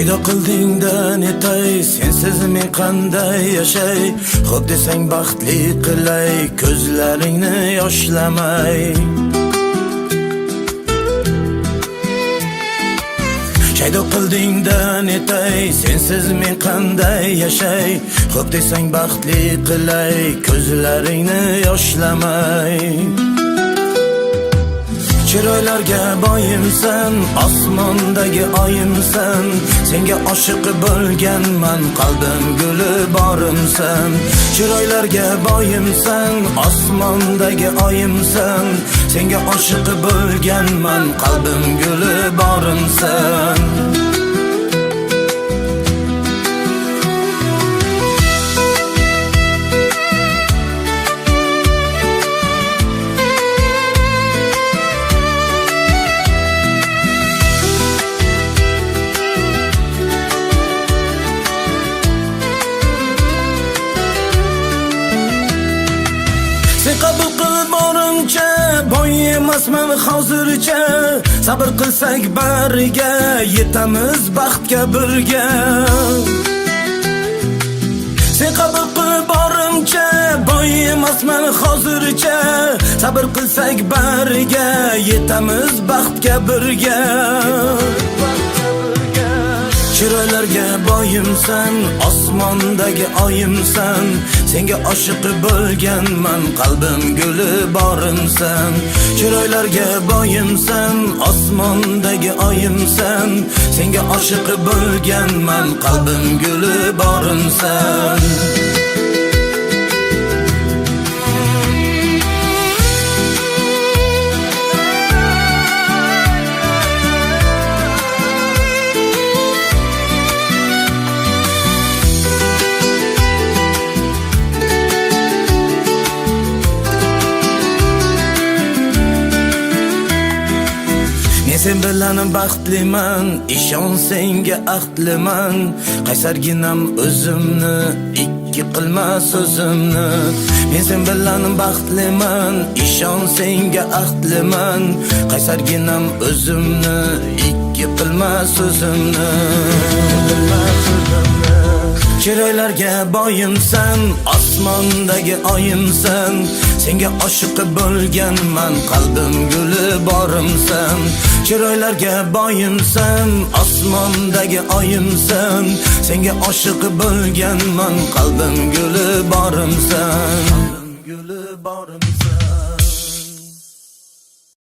Paydo qildingda netay, sensiz men qanday yashay? Xo'p desang baxtli qilay, ko'zlaringni yoshlamay. Paydo qildingda netay, sensiz men qanday yashay? Xo'p desang baxtli qilay, ko'zlaringni yoshlamay. Chiroylarga boyimsan, osmondagi oyimsan, senga oshiq bo'lganman, qalbim guli borimsan. Chiroylarga boyimsan, osmondagi oyimsan, senga oshiq bo'lganman, qalbim guli borimsan. Qabul qilib borimcha, boy emasman hozircha. Sabr qilsak bariga, yetamiz baxtga birga. Sen qabul qilib borimcha, boy emasman hozircha. Sabr qilsak bariga, yetamiz baxtga birga. Chiroylarga boyimsan, osmondagi oyimsan, senga oshiq bo'lganman, qalbim guli borimsan. Chiroylarga boyimsan, osmondagi oyimsan, senga oshiq bo'lganman, qalbim guli borimsan. Sen bilan baxtliman, ishon senga ahdliman. Qaysarginam o'zimni, ikki qilma so'zimni. Men sen bilan baxtliman, ishon senga ahdliman. Qaysarginam o'zimni, ikki qilma so'zimni. Chiroylarga boyimsan, osmondagi oyimsan, senga oshiq bo'lganman, qalbim guli borimsan. Chiroylarga boyimsan, osmondagi oyimsan, senga oshiq bo'lganman, qalbim guli borimsan. Qalbim guli borimsan.